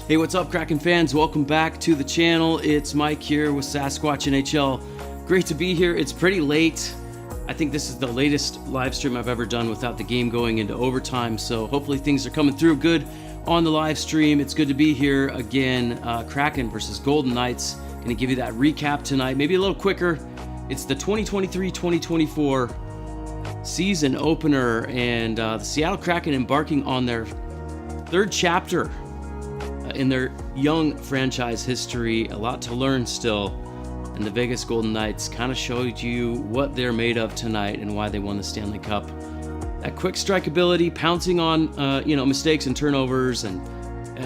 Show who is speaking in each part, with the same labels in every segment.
Speaker 1: Hey, what's up, Kraken fans? Welcome back to the channel. It's Mike here with Sasquatch NHL. Great to be here. It's pretty late. I think this is the latest live stream I've ever done without the game going into overtime, so hopefully things are coming through good on the live stream. It's good to be here again. Kraken versus Golden Knights. Going to give you that recap tonight, maybe a little quicker. It's the 2023-2024 season opener, and the Seattle Kraken embarking on their third chapter in their young franchise history. A lot to learn still, and the Vegas Golden Knights kind of showed you what they're made of tonight and why they won the Stanley Cup. That quick strike ability, pouncing on mistakes and turnovers, and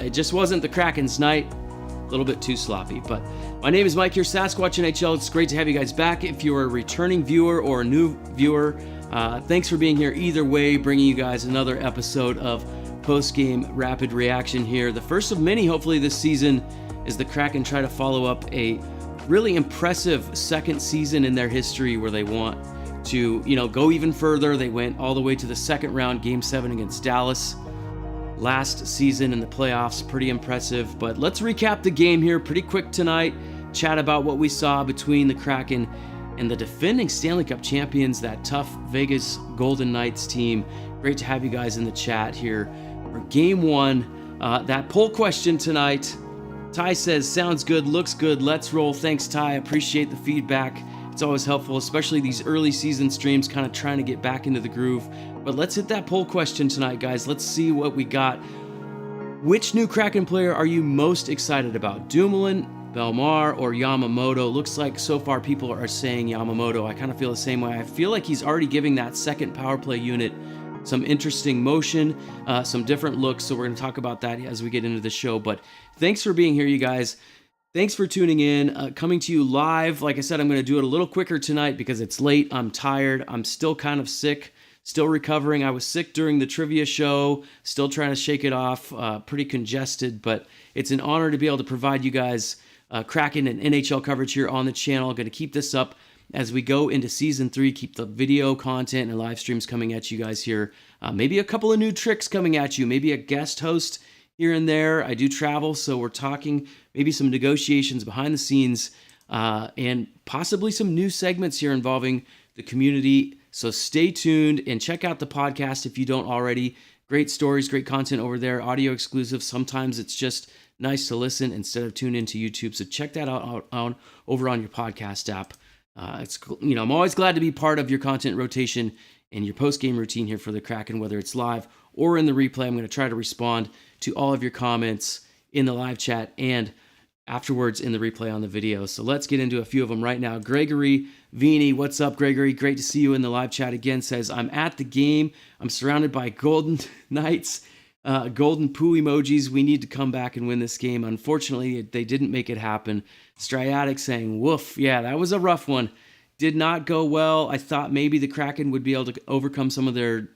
Speaker 1: it just wasn't the Kraken's night. A little bit too sloppy. But my name is Mike here, Sasquatch NHL. It's great to have you guys back. If you're a returning viewer or a new viewer, thanks for being here either way, bringing you guys another episode of Postgame Rapid reaction here. The first of many, hopefully, this season, as the Kraken try to follow up a really impressive second season in their history where they want to, go even further. They went all the way to the second round, Game 7 against Dallas last season in the playoffs. Pretty impressive. But let's recap the game here pretty quick tonight. Chat about what we saw between the Kraken and the defending Stanley Cup champions, that tough Vegas Golden Knights team. Great to have you guys in the chat here for Game 1. That poll question tonight. Ty says, sounds good, looks good, let's roll. Thanks, Ty. Appreciate the feedback. It's always helpful, especially these early season streams, kind of trying to get back into the groove. But let's hit that poll question tonight, guys. Let's see what we got. Which new Kraken player are you most excited about? Dumoulin, Belmar, or Yamamoto? Looks like so far people are saying Yamamoto. I kind of feel the same way. I feel like he's already giving that second power play unit some interesting motion, some different looks, so we're going to talk about that as we get into the show. But thanks for being here, you guys. Thanks for tuning in, coming to you live. Like I said, I'm going to do it a little quicker tonight because it's late. I'm tired. I'm still kind of sick, still recovering. I was sick during the trivia show, still trying to shake it off, pretty congested, but it's an honor to be able to provide you guys Kraken and NHL coverage here on the channel. I'm going to keep this up as we go into Season 3, keep the video content and live streams coming at you guys here. Maybe a couple of new tricks coming at you, maybe a guest host here and there. I do travel, so we're talking maybe some negotiations behind the scenes and possibly some new segments here involving the community. So stay tuned and check out the podcast if you don't already. Great stories, great content over there, audio exclusive. Sometimes it's just nice to listen instead of tune into YouTube. So check that out over on your podcast app. I'm always glad to be part of your content rotation and your post-game routine here for the Kraken, whether it's live or in the replay. I'm going to try to respond to all of your comments in the live chat and afterwards in the replay on the video. So let's get into a few of them right now. Gregory Vini, what's up, Gregory? Great to see you in the live chat again. Says, I'm at the game. I'm surrounded by Golden Knights, golden poo emojis. We need to come back and win this game. Unfortunately, they didn't make it happen. Striatic saying, woof. Yeah, that was a rough one. Did not go well. I thought maybe the Kraken would be able to overcome some of their,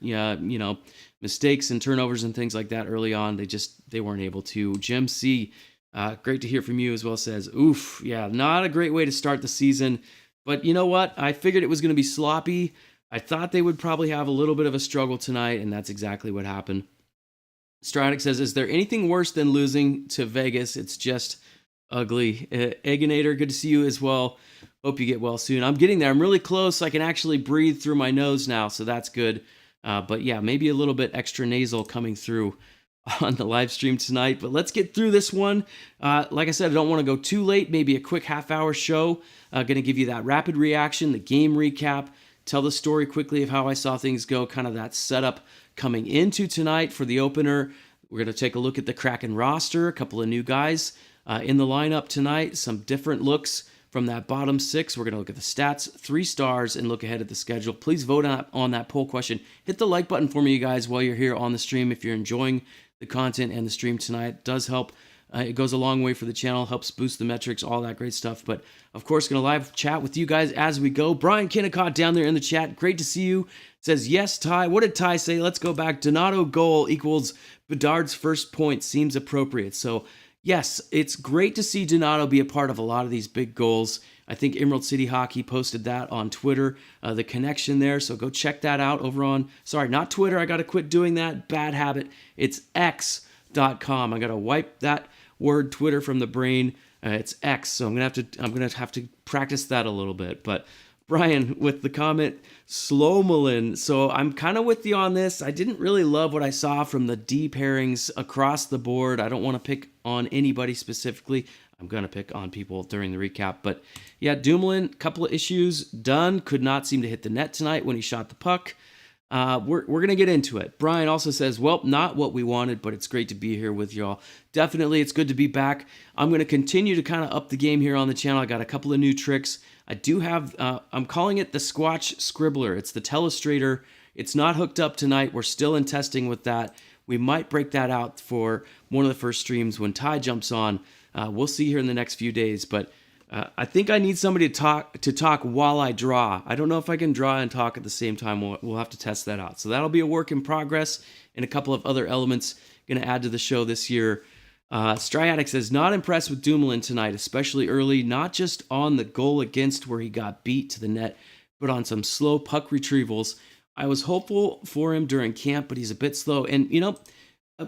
Speaker 1: mistakes and turnovers and things like that early on. They weren't able to. Jim C, great to hear from you as well, says, oof. Yeah, not a great way to start the season. But you know what? I figured it was going to be sloppy. I thought they would probably have a little bit of a struggle tonight, and that's exactly what happened. Stradic says, is there anything worse than losing to Vegas? It's just ugly. Egginator, good to see you as well. Hope you get well soon. I'm getting there. I'm really close. I can actually breathe through my nose now, so that's good. But yeah, maybe a little bit extra nasal coming through on the live stream tonight. But let's get through this one. Like I said, I don't want to go too late. Maybe a quick half-hour show. Going to give you that rapid reaction, the game recap, tell the story quickly of how I saw things go, kind of that setup coming into tonight for the opener. We're going to take a look at the Kraken roster, a couple of new guys in the lineup tonight, some different looks from that bottom six. We're going to look at the stats, 3 stars, and look ahead at the schedule. Please vote on that poll question. Hit the like button for me, you guys, while you're here on the stream. If you're enjoying the content and the stream tonight, it does help. It goes a long way for the channel, helps boost the metrics, all that great stuff. But, of course, going to live chat with you guys as we go. Brian Kennicott down there in the chat. Great to see you. Says, yes, Ty. What did Ty say? Let's go back. Donato goal equals Bedard's first point. Seems appropriate. So, yes, it's great to see Donato be a part of a lot of these big goals. I think Emerald City Hockey posted that on Twitter, the connection there. So go check that out over on, sorry, not Twitter. I got to quit doing that. Bad habit. It's X.com. I got to wipe that word Twitter from the brain. It's X, so I'm gonna have to practice that a little bit. But Brian with the comment, Slomelin. So I'm kind of with you on this. I didn't really love what I saw from the D pairings across the board. I don't want to pick on anybody specifically. I'm going to pick on people during the recap. But yeah, Dumoulin, couple of issues. Dunn could not seem to hit the net tonight when he shot the puck. We're going to get into it. Brian also says, well, not what we wanted, but it's great to be here with y'all. Definitely, it's good to be back. I'm going to continue to kind of up the game here on the channel. I got a couple of new tricks. I do have, I'm calling it the Squatch Scribbler. It's the Telestrator. It's not hooked up tonight. We're still in testing with that. We might break that out for one of the first streams when Ty jumps on. We'll see here in the next few days, but I think I need somebody to talk while I draw. I don't know if I can draw and talk at the same time. We'll have to test that out. So that'll be a work in progress, and a couple of other elements going to add to the show this year. Striatic says, not impressed with Dumoulin tonight, especially early, not just on the goal against where he got beat to the net, but on some slow puck retrievals. I was hopeful for him during camp, but he's a bit slow. And,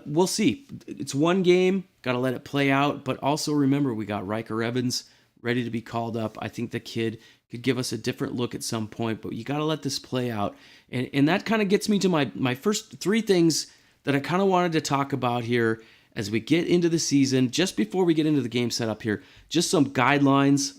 Speaker 1: we'll see. It's one game, got to let it play out. But also remember, we got Riker Evans ready to be called up. I think the kid could give us a different look at some point, but you got to let this play out. And that kind of gets me to my first three things that I kind of wanted to talk about here as we get into the season. Just before we get into the game setup here, just some guidelines,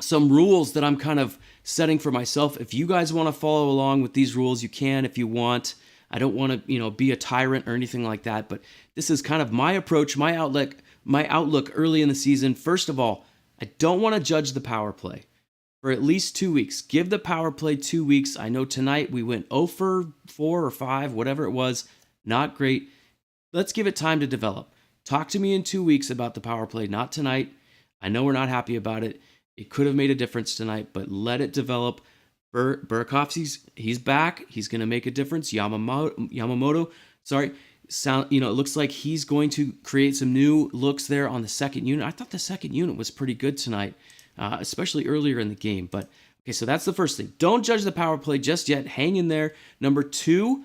Speaker 1: some rules that I'm kind of setting for myself. If you guys want to follow along with these rules, you can if you want. I don't want to, be a tyrant or anything like that, but this is kind of my approach, my outlook early in the season. First of all, I don't want to judge the power play for at least 2 weeks. Give the power play 2 weeks. I know tonight we went 0 for 4 or 5, whatever it was. Not great. Let's give it time to develop. Talk to me in 2 weeks about the power play, not tonight. I know we're not happy about it. It could have made a difference tonight, but let it develop. Burakovsky's, he's back. He's going to make a difference. Yamamoto, it looks like he's going to create some new looks there on the second unit. I thought the second unit was pretty good tonight, especially earlier in the game. But okay, so that's the first thing. Don't judge the power play just yet. Hang in there. Number two,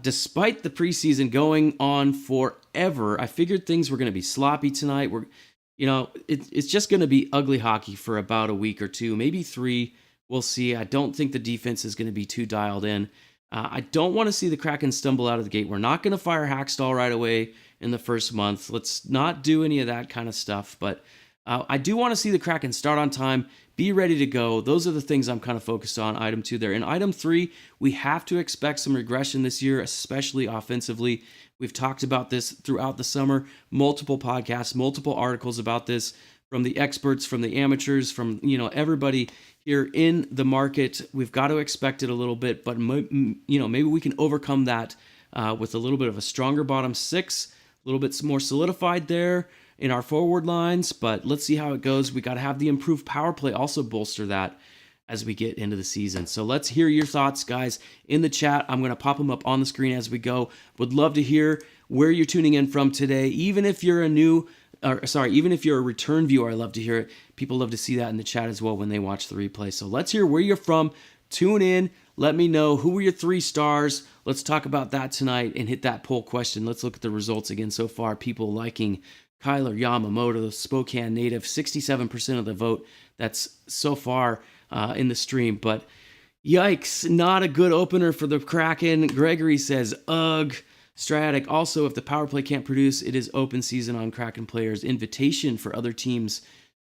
Speaker 1: despite the preseason going on forever, I figured things were going to be sloppy tonight. It's just going to be ugly hockey for about a week or two, maybe 3. We'll see. I don't think the defense is going to be too dialed in. I don't want to see the Kraken stumble out of the gate. We're not going to fire Hackstall right away in the first month. Let's not do any of that kind of stuff. But I do want to see the Kraken start on time, be ready to go. Those are the things I'm kind of focused on, item 2 there. In item 3, we have to expect some regression this year, especially offensively. We've talked about this throughout the summer, multiple podcasts, multiple articles about this from the experts, from the amateurs, from everybody here in the market. We've got to expect it a little bit, but maybe we can overcome that with a little bit of a stronger bottom 6, a little bit more solidified there in our forward lines. But let's see how it goes. We got to have the improved power play also bolster that as we get into the season. So let's hear your thoughts, guys, in the chat. I'm going to pop them up on the screen as we go. Would love to hear where you're tuning in from today. Even if you're even if you're a return viewer, I love to hear it. People love to see that in the chat as well when they watch the replay. So let's hear where you're from. Tune in. Let me know who were your 3 stars. Let's talk about that tonight and hit that poll question. Let's look at the results again so far. People liking Kyler Yamamoto, the Spokane native, 67% of the vote. That's so far in the stream. But yikes, not a good opener for the Kraken. Gregory says, ugh. Stratic, also, if the power play can't produce, it is open season on Kraken players. Invitation for other teams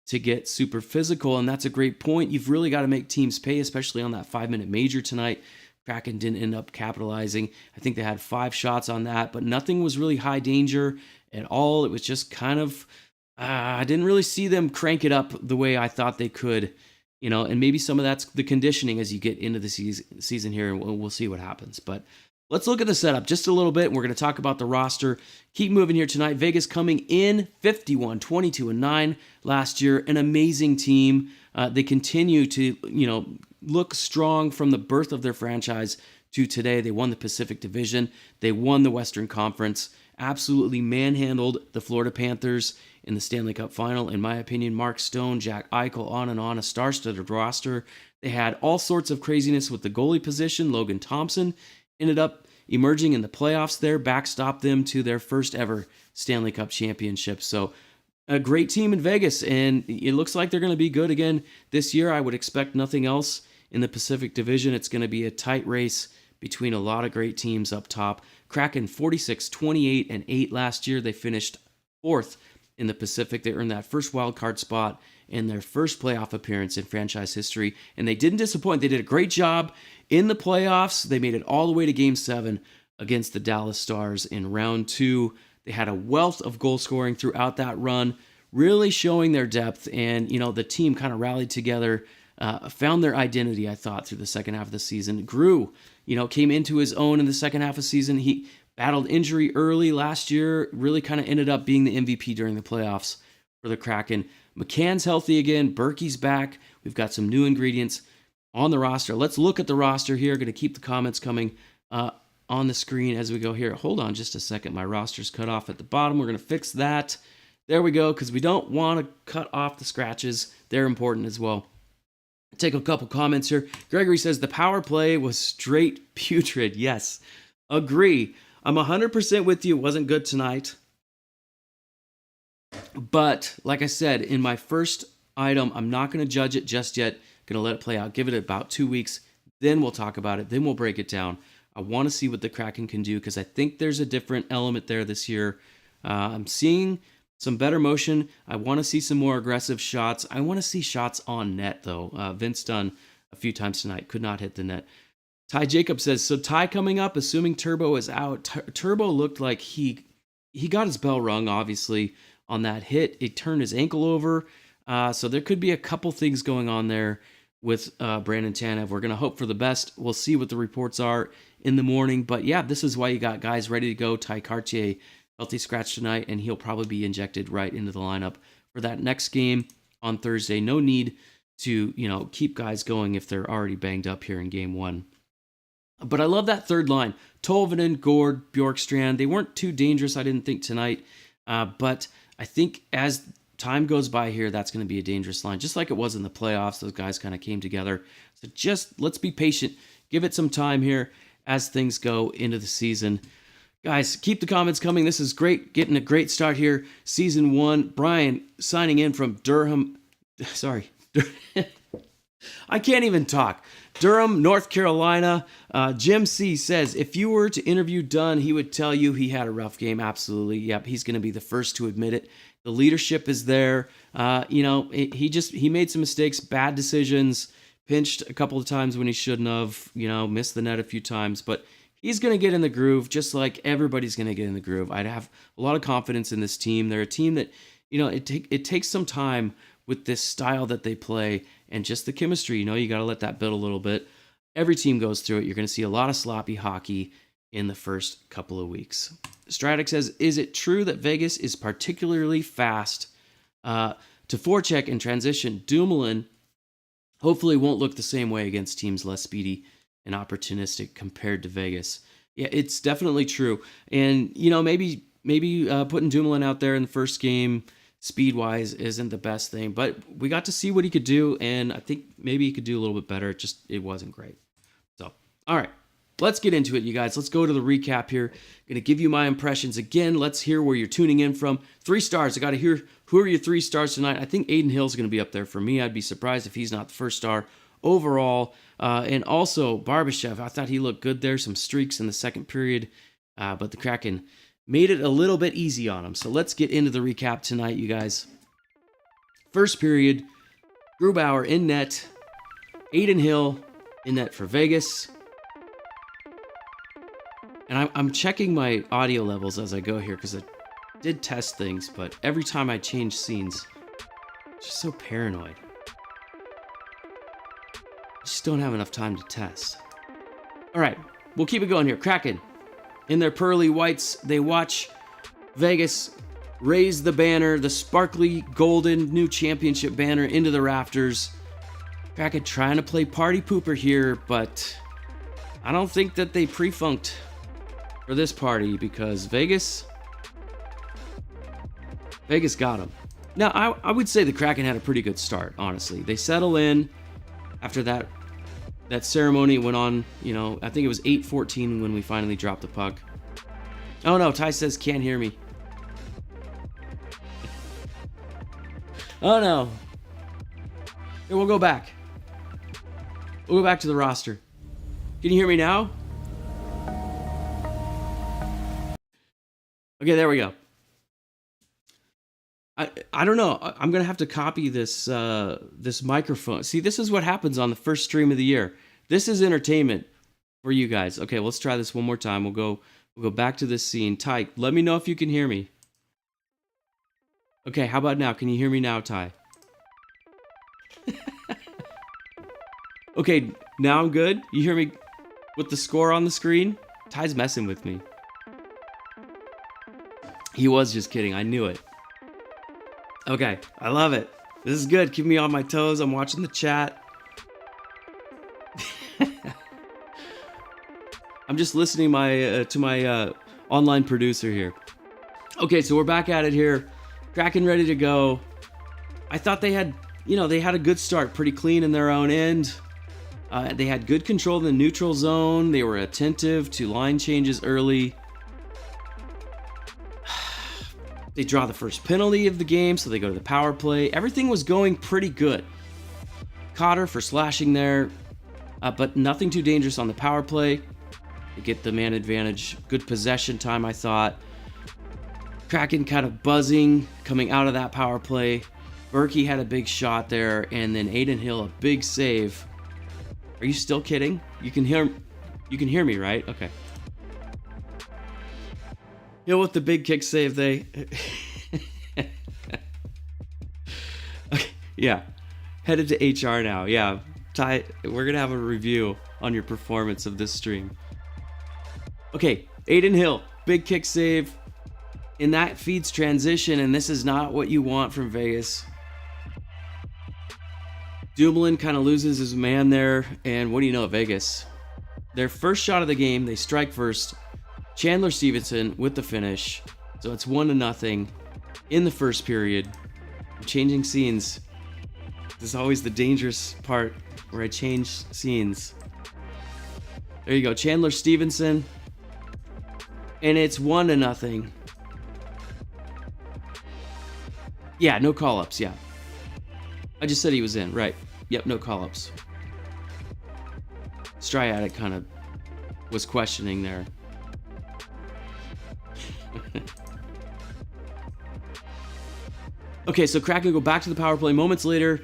Speaker 1: to get super physical, and that's a great point. You've really got to make teams pay, especially on that 5-minute major tonight. Kraken didn't end up capitalizing. I think they had 5 shots on that, but nothing was really high danger at all. It was just kind of, I didn't really see them crank it up the way I thought they could, and maybe some of that's the conditioning as you get into the season here, and we'll see what happens. But let's look at the setup just a little bit, and we're going to talk about the roster. Keep moving here tonight. Vegas coming in 51-22-9 last year. An amazing team. They continue to, look strong from the birth of their franchise to today. They won the Pacific Division. They won the Western Conference. Absolutely manhandled the Florida Panthers in the Stanley Cup Final. In my opinion, Mark Stone, Jack Eichel, on and on, a star-studded roster. They had all sorts of craziness with the goalie position. Logan Thompson ended up, emerging in the playoffs there, backstopped them to their first ever Stanley Cup championship. So a great team in Vegas, and it looks like they're going to be good again this year. I would expect nothing else in the Pacific Division. It's going to be a tight race between a lot of great teams up top. Kraken 46, 28, and 8 last year. They finished 4th in the Pacific. They earned that first wild card spot in their first playoff appearance in franchise history, and they didn't disappoint. They did a great job in the playoffs. They made it all the way to Game 7 against the Dallas Stars in round 2. They had a wealth of goal scoring throughout that run, really showing their depth, and the team kind of rallied together, found their identity, I thought, through the second half of the season. Grew, came into his own in the second half of the season. He battled injury early last year, really kind of ended up being the MVP during the playoffs for the Kraken. McCann's healthy again. Berkey's back. We've got some new ingredients on the roster. Let's look at the roster here. Going to keep the comments coming on the screen as we go here. Hold on just a second. My roster's cut off at the bottom. We're going to fix that. There we go, because we don't want to cut off the scratches. They're important as well. Take a couple comments here. Gregory says the power play was straight putrid. Yes, agree. I'm 100% with you. It wasn't good tonight. But like I said, in my first item, I'm not going to judge it just yet. Going to let it play out. Give it about 2 weeks. Then we'll talk about it. Then we'll break it down. I want to see what the Kraken can do because I think there's a different element there this year. I'm seeing some better motion. I want to see some more aggressive shots. I want to see shots on net, though. Vince Dunn a few times tonight could not hit the net. Ty Jacob says, so Ty coming up, assuming Turbo is out. Turbo looked like he got his bell rung, obviously, on that hit. It turned his ankle over. So there could be a couple things going on there with Brandon Tanev. We're going to hope for the best. We'll see what the reports are in the morning. But yeah, this is why you got guys ready to go. Ty Cartier, healthy scratch tonight, and he'll probably be injected right into the lineup for that next game on Thursday. No need to, keep guys going if they're already banged up here in game 1. But I love that third line. Tolvanen, Gord, Bjorkstrand. They weren't too dangerous, I didn't think, tonight. But I think as time goes by here, that's going to be a dangerous line. Just like it was in the playoffs, those guys kind of came together. So just let's be patient. Give it some time here as things go into the season. Guys, keep the comments coming. This is great. Getting a great start here. Season 1. Brian signing in from Durham. Sorry. I can't even talk. Durham, North Carolina. Jim C. says, if you were to interview Dunn, he would tell you he had a rough game. Absolutely. Yep, he's going to be the first to admit it. The leadership is there. He made some mistakes, bad decisions, pinched a couple of times when he shouldn't have, missed the net a few times. But he's going to get in the groove, just like everybody's going to get in the groove. I'd have a lot of confidence in this team. They're a team that, it takes some time with this style that they play and just the chemistry. You got to let that build a little bit. Every team goes through it. You're going to see a lot of sloppy hockey in the first couple of weeks. Stratic says, is it true that Vegas is particularly fast to forecheck and transition? Dumoulin hopefully won't look the same way against teams less speedy and opportunistic compared to Vegas. Yeah, it's definitely true. And, maybe putting Dumoulin out there in the first game speed-wise isn't the best thing, but we got to see what he could do, and I think maybe he could do a little bit better. It wasn't great. So, all right, let's get into it, you guys. Let's go to the recap here. Going to give you my impressions again. Let's hear where you're tuning in from. 3 stars. I got to hear who are your 3 stars tonight. I think Aiden Hill's going to be up there for me. I'd be surprised if he's not the first star overall. And also Barbashev. I thought he looked good there. Some streaks in the second period, but the Kraken made it a little bit easy on him. So let's get into the recap tonight, you guys. First period, Grubauer in net, Aiden Hill in net for Vegas. And I'm checking my audio levels as I go here because I did test things, but every time I change scenes, I'm just so paranoid. I just don't have enough time to test. All right, we'll keep it going here. Kraken. In their pearly whites, they watch Vegas raise the banner, the sparkly golden new championship banner into the rafters. Kraken trying to play party pooper here, but I don't think that they pre-funked for this party because Vegas got them. Now, I would say the Kraken had a pretty good start, honestly. They settle in after that that ceremony went on, I think it was 8:14 when we finally dropped the puck. Oh no, Ty says can't hear me. Oh no. Here, we'll go back. We'll go back to the roster. Can you hear me now? Okay, there we go. I don't know. I'm gonna have to copy this this microphone. See, this is what happens on the first stream of the year. This is entertainment for you guys. Okay, let's try this one more time. We'll go back to this scene. Ty, let me know if you can hear me. Okay, how about now? Can you hear me now, Ty? Okay, now I'm good. You hear me with the score on the screen? Ty's messing with me. He was just kidding. I knew it. Okay, I love it. This is good. Keep me on my toes. I'm watching the chat. I'm just listening to my online producer here. Okay, so we're back at it here. Kraken ready to go. I thought they had, they had a good start, pretty clean in their own end. They had good control in the neutral zone. They were attentive to line changes early. They draw the first penalty of the game, so they go to the power play. Everything was going pretty good. Cotter for slashing there, but nothing too dangerous on the power play. They get the man advantage. Good possession time, I thought. Kraken kind of buzzing coming out of that power play. Berkey had a big shot there, and then Adin Hill a big save. Are you still kidding? You can hear me, right? Okay. With the big kick save, they... Okay, yeah. Headed to HR now. Yeah, Ty, we're going to have a review on your performance of this stream. Okay, Adin Hill, big kick save. And that feeds transition, and this is not what you want from Vegas. Dumoulin kind of loses his man there, and what do you know, Vegas? Their first shot of the game, they strike first. Chandler Stevenson with the finish. So it's 1-0 in the first period. I'm changing scenes. This is always the dangerous part where I change scenes. There you go, Chandler Stevenson. And it's 1-0. Yeah, no call-ups, yeah. I just said he was in, right. Yep, no call-ups. Stryadic kind of was questioning there. Okay, so Kraken go back to the power play moments later.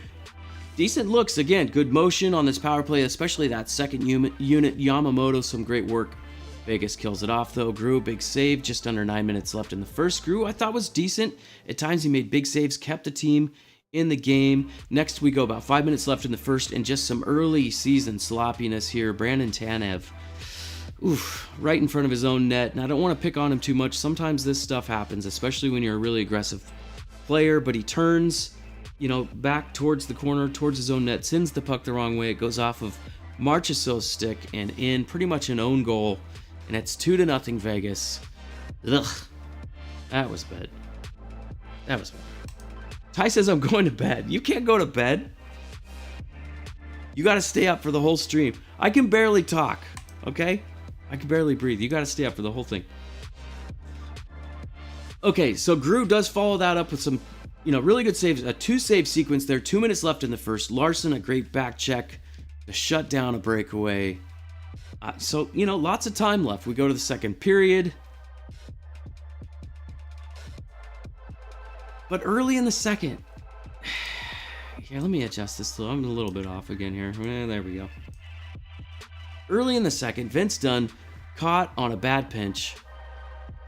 Speaker 1: Decent looks, again, good motion on this power play, especially that second unit. Yamamoto, some great work. Vegas kills it off though. Grew, big save, just under 9 minutes left in the first. Grew, I thought was decent. At times he made big saves, kept the team in the game. Next we go about 5 minutes left in the first, and just some early season sloppiness here. Brandon Tanev, right in front of his own net. And I don't want to pick on him too much. Sometimes this stuff happens, especially when you're a really aggressive player, but he turns, back towards the corner, towards his own net, sends the puck the wrong way. It goes off of Marchessault's stick and in, pretty much an own goal. And it's 2-0 Vegas. Ugh. That was bad. That was bad. Ty says I'm going to bed. You can't go to bed. You got to stay up for the whole stream. I can barely talk, okay? I can barely breathe. You got to stay up for the whole thing. Okay, so Grew does follow that up with some, really good saves. A 2-save sequence there. 2 minutes left in the first. Larson, a great back check to shut down a breakaway. So, lots of time left. We go to the second period. But early in the second... Here, let me adjust this. I'm a little bit off again here. There we go. Early in the second, Vince Dunn caught on a bad pinch.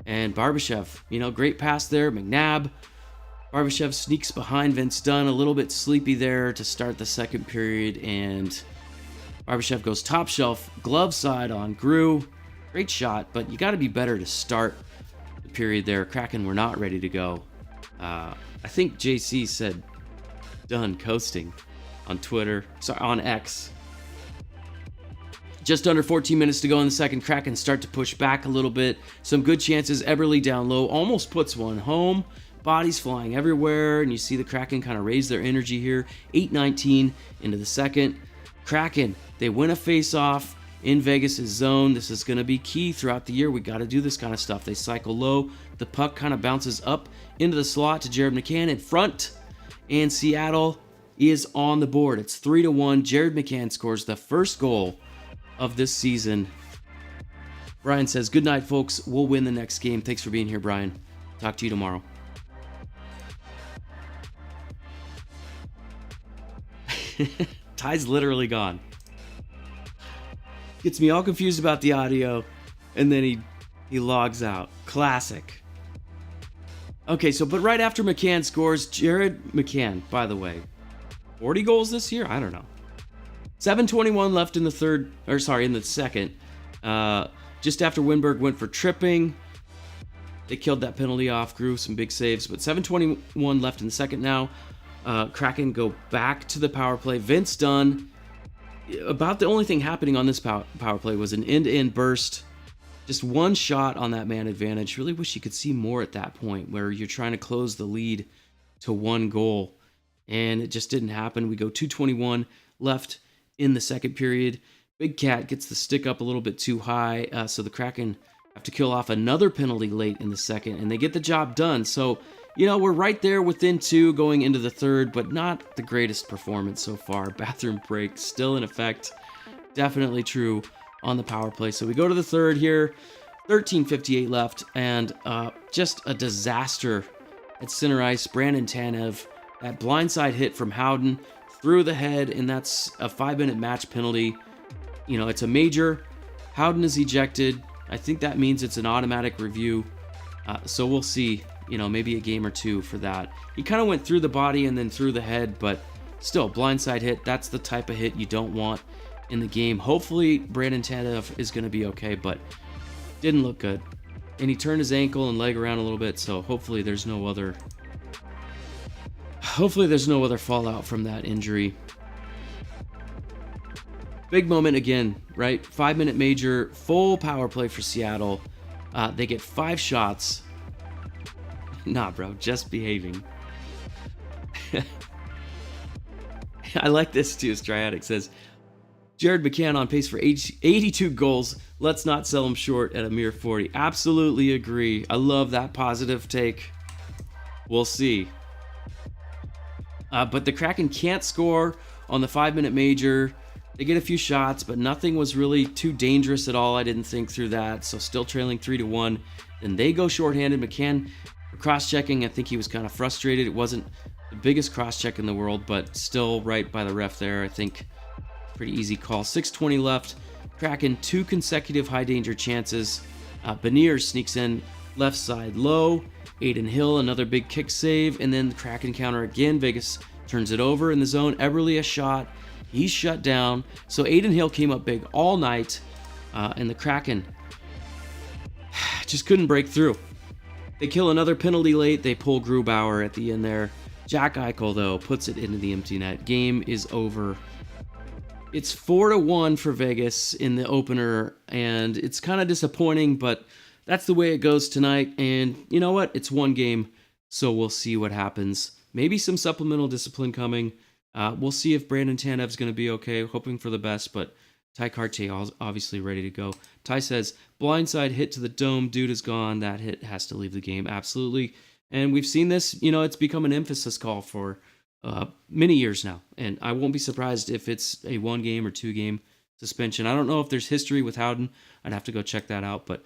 Speaker 1: And Barbashev, great pass there. McNabb. Barbashev sneaks behind Vince Dunn, a little bit sleepy there to start the second period. And Barbashev goes top shelf, glove side on Grew. Great shot, but you got to be better to start the period there. Kraken were not ready to go. I think JC said Dunn coasting on Twitter. Sorry, on X. Just under 14 minutes to go in the second. Kraken start to push back a little bit. Some good chances. Eberle down low. Almost puts one home. Bodies flying everywhere. And you see the Kraken kind of raise their energy here. 8:19 into the second. Kraken, they win a face-off in Vegas' zone. This is going to be key throughout the year. We got to do this kind of stuff. They cycle low. The puck kind of bounces up into the slot to Jared McCann in front. And Seattle is on the board. It's 3-1. Jared McCann scores the first goal of this season. Brian says, good night, folks. We'll win the next game. Thanks for being here, Brian. Talk to you tomorrow. Ty's literally gone. Gets me all confused about the audio, and then he logs out. Classic. Okay, but right after McCann scores, Jared McCann, by the way, 40 goals this year? I don't know. 7:21 left in the second. Just after Winberg went for tripping, they killed that penalty off, grew some big saves, but 7:21 left in the second now. Kraken go back to the power play. Vince Dunn, about the only thing happening on this power play was an end-to-end burst. Just one shot on that man advantage. Really wish you could see more at that point where you're trying to close the lead to one goal. And it just didn't happen. We go 2:21 left in the second period. Big Cat gets the stick up a little bit too high. So the Kraken have to kill off another penalty late in the second. And they get the job done. So, we're right there within two going into the third, but not the greatest performance so far. Bathroom break still in effect. Definitely true on the power play. So we go to the third here. 13:58 left, and just a disaster at center ice. Brandon Tanev, that blindside hit from Howden through the head, and that's a 5-minute match penalty. It's a major. Howden is ejected. I think that means it's an automatic review. So we'll see, maybe a game or two for that. He kind of went through the body and then through the head, but still, blindside hit. That's the type of hit you don't want in the game. Hopefully, Brandon Tanev is going to be okay, but didn't look good. And he turned his ankle and leg around a little bit, so hopefully there's no other fallout from that injury. Big moment again, right? 5-minute major, full power play for Seattle. They get 5 shots. Nah, bro, just behaving. I like this too. Striatic says, Jared McCann on pace for 82 goals. Let's not sell him short at a mere 40. Absolutely agree. I love that positive take. We'll see. But the Kraken can't score on the 5-minute major. They get a few shots, but nothing was really too dangerous at all. I didn't think through that. So still trailing 3-1. Then they go shorthanded. McCann cross-checking. I think he was kind of frustrated. It wasn't the biggest cross-check in the world, but still right by the ref there. I think pretty easy call. 6:20 left. Kraken 2 consecutive high-danger chances. Beniers sneaks in left side low. Aiden Hill, another big kick save. And then the Kraken counter again. Vegas turns it over in the zone. Eberle a shot. He's shut down. So Aiden Hill came up big all night. And the Kraken just couldn't break through. They kill another penalty late. They pull Grubauer at the end there. Jack Eichel, though, puts it into the empty net. Game is over. It's 4-1 for Vegas in the opener, and it's kind of disappointing, but that's the way it goes tonight. And you know what? It's one game, so we'll see what happens. Maybe some supplemental discipline coming. We'll see if Brandon Tanev's going to be okay. Hoping for the best, but Ty Cartier obviously ready to go. Ty says, blindside hit to the dome. Dude is gone. That hit has to leave the game. Absolutely. And we've seen this, it's become an emphasis call for many years now. And I won't be surprised if it's a 1-game or 2-game suspension. I don't know if there's history with Howden. I'd have to go check that out. But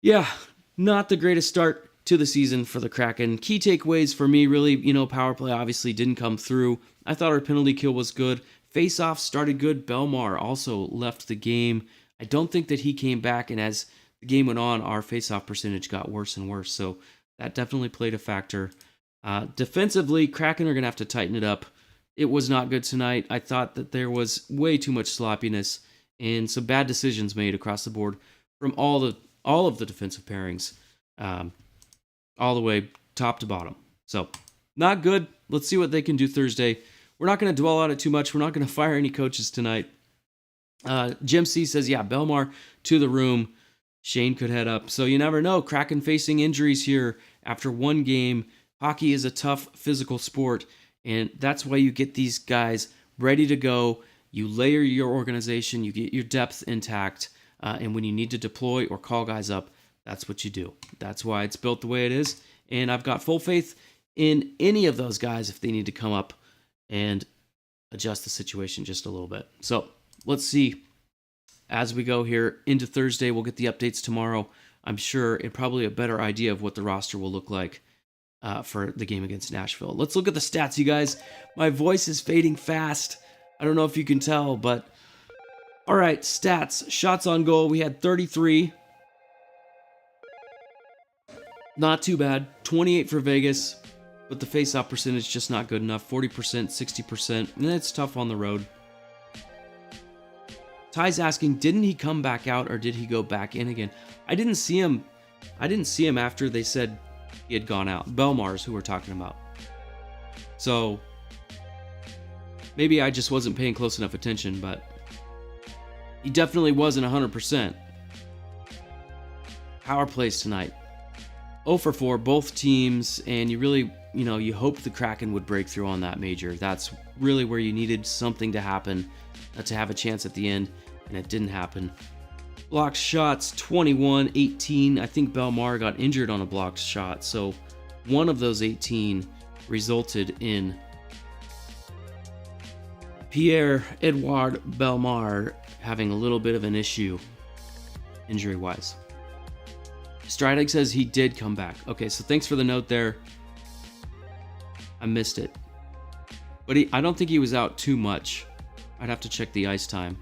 Speaker 1: yeah, not the greatest start to the season for the Kraken. Key takeaways for me, really, power play obviously didn't come through. I thought our penalty kill was good. Face-off started good. Belmar also left the game. I don't think that he came back, and as the game went on, our face-off percentage got worse and worse. So that definitely played a factor. Defensively, Kraken are going to have to tighten it up. It was not good tonight. I thought that there was way too much sloppiness and some bad decisions made across the board from all of the defensive pairings, all the way top to bottom. So not good. Let's see what they can do Thursday. We're not going to dwell on it too much. We're not going to fire any coaches tonight. Jim C says, yeah, Belmar to the room. Shane could head up. So you never know. Kraken facing injuries here after one game. Hockey is a tough physical sport, and that's why you get these guys ready to go You layer your organization, you get your depth intact, and when you need to deploy or call guys up, that's what you do. That's why it's built the way it is, and I've got full faith in any of those guys if they need to come up and adjust the situation just a little bit. So let's see as we go here into Thursday. We'll get the updates tomorrow, I'm sure, and probably a better idea of what the roster will look like for the game against Nashville. Let's look at the stats, you guys. My voice is fading fast. I don't know if you can tell, but all right, stats. Shots on goal, we had 33. Not too bad. 28 for Vegas, but the face-off percentage just not good enough. 40%, 60%, and it's tough on the road. Ty's asking, didn't he come back out or did he go back in again? I didn't see him after they said he had gone out. Belmar's who we're talking about. So maybe I just wasn't paying close enough attention, but he definitely wasn't 100%. Power plays tonight. 0 for 4, both teams, and you really, you hope the Kraken would break through on that major. That's really where you needed something to happen to have a chance at the end, and it didn't happen. Blocked shots, 21-18. I think Belmar got injured on a blocked shot, so one of those 18 resulted in Pierre-Edouard Belmar having a little bit of an issue injury-wise. Strideg says he did come back. Okay, so thanks for the note there. I missed it. But I don't think he was out too much. I'd have to check the ice time.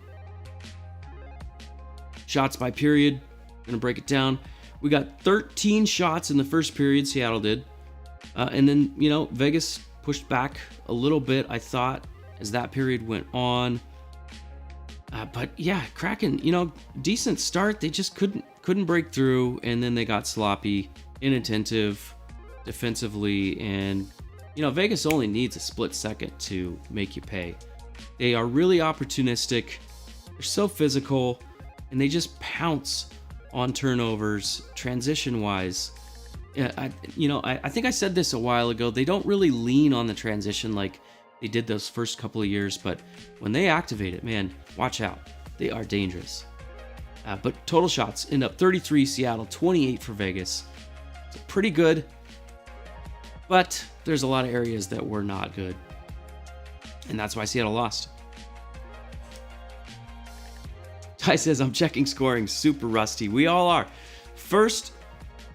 Speaker 1: Shots by period. Gonna break it down. We got 13 shots in the first period, Seattle did. And then, Vegas pushed back a little bit, I thought, as that period went on. But yeah, Kraken, decent start. They just couldn't break through, and then they got sloppy, inattentive defensively, and Vegas only needs a split second to make you pay. They are really opportunistic. They're so physical, and they just pounce on turnovers transition-wise. I think I said this a while ago. They don't really lean on the transition like they did those first couple of years, but when they activate it, man, watch out. They are dangerous. But total shots end up 33 Seattle, 28 for Vegas. So pretty good, but there's a lot of areas that were not good, and that's why Seattle lost. Ty says, I'm checking scoring, super rusty. We all are. First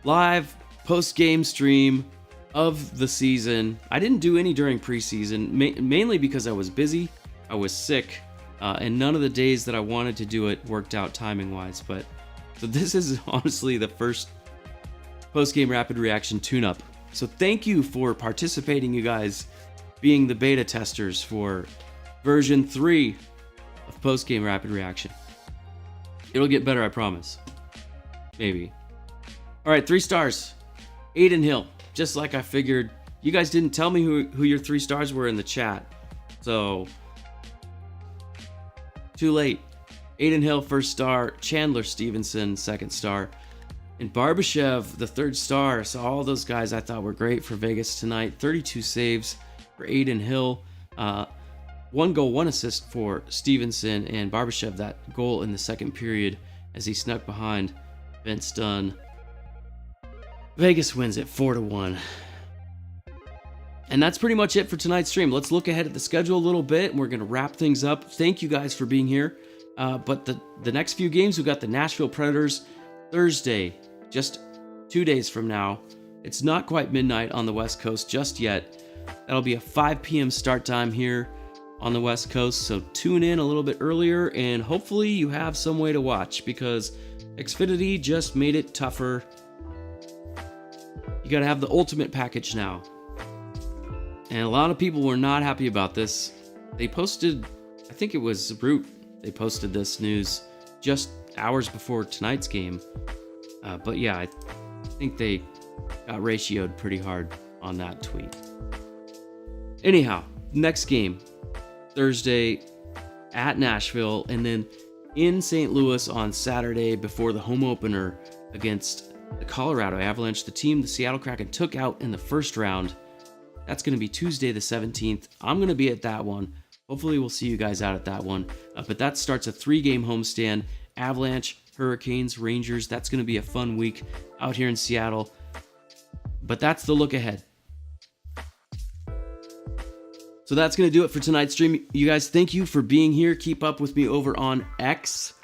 Speaker 1: live post-game stream of the season. I didn't do any during preseason, mainly because I was busy, I was sick, and none of the days that I wanted to do it worked out timing-wise. But so this is honestly the first Postgame Rapid Reaction tune-up. So thank you for participating, you guys, being the beta testers for version 3 of Postgame Rapid Reaction. It'll get better, I promise. Maybe. All right, 3 stars. Aiden Hill. Just like I figured. You guys didn't tell me who your 3 stars were in the chat. So, too late. Aiden Hill, 1st star. Chandler Stevenson, 2nd star. And Barbashev, the 3rd star. So all those guys I thought were great for Vegas tonight. 32 saves for Aiden Hill. 1 goal, 1 assist for Stevenson, and Barbashev, that goal in the second period as he snuck behind Vince Dunn. Vegas wins it 4-1. And that's pretty much it for tonight's stream. Let's look ahead at the schedule a little bit, and we're going to wrap things up. Thank you guys for being here. But the next few games, we've got the Nashville Predators Thursday, just 2 days from now. It's not quite midnight on the West Coast just yet. That'll be a 5 p.m. start time here on the West Coast, so tune in a little bit earlier, and hopefully you have some way to watch, because Xfinity just made it tougher. You gotta have the ultimate package now. And a lot of people were not happy about this. They posted, I think it was Root, they posted this news just hours before tonight's game. But yeah, I think they got ratioed pretty hard on that tweet. Anyhow, next game, Thursday at Nashville, and then in St. Louis on Saturday before the home opener against the Colorado Avalanche, the team the Seattle Kraken took out in the first round. That's going to be Tuesday the 17th. I'm going to be at that one. Hopefully we'll see you guys out at that one. But that starts a 3-game homestand. Avalanche, Hurricanes, Rangers. That's going to be a fun week out here in Seattle. But that's the look ahead. So that's going to do it for tonight's stream. You guys, thank you for being here. Keep up with me over on X.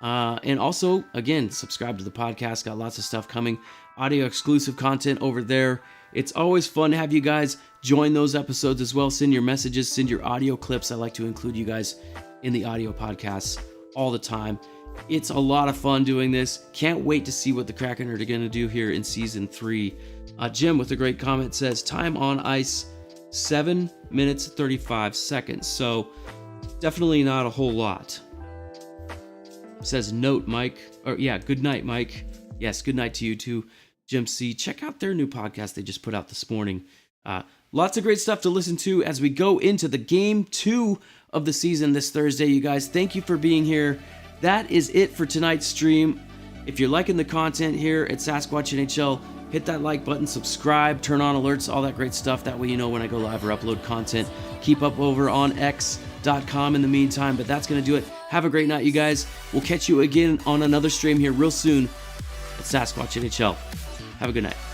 Speaker 1: And also, again, subscribe to the podcast. Got lots of stuff coming. Audio exclusive content over there. It's always fun to have you guys join those episodes as well. Send your messages, send your audio clips. I like to include you guys in the audio podcasts all the time. It's a lot of fun doing this. Can't wait to see what the Kraken are going to do here in Season 3. Jim with a great comment says, time on ice, 7 minutes, 35 seconds. So definitely not a whole lot. Says note, Mike. Or yeah, good night, Mike. Yes, good night to you too, Jim C. Check out their new podcast they just put out this morning. Lots of great stuff to listen to as we go into the Game 2 of the season this Thursday, you guys. Thank you for being here. That is it for tonight's stream. If you're liking the content here at Sasquatch NHL, hit that like button, subscribe, turn on alerts, all that great stuff. That way you know when I go live or upload content. Keep up over on x.com in the meantime, but that's going to do it. Have a great night, you guys. We'll catch you again on another stream here real soon at Sasquatch NHL. Have a good night.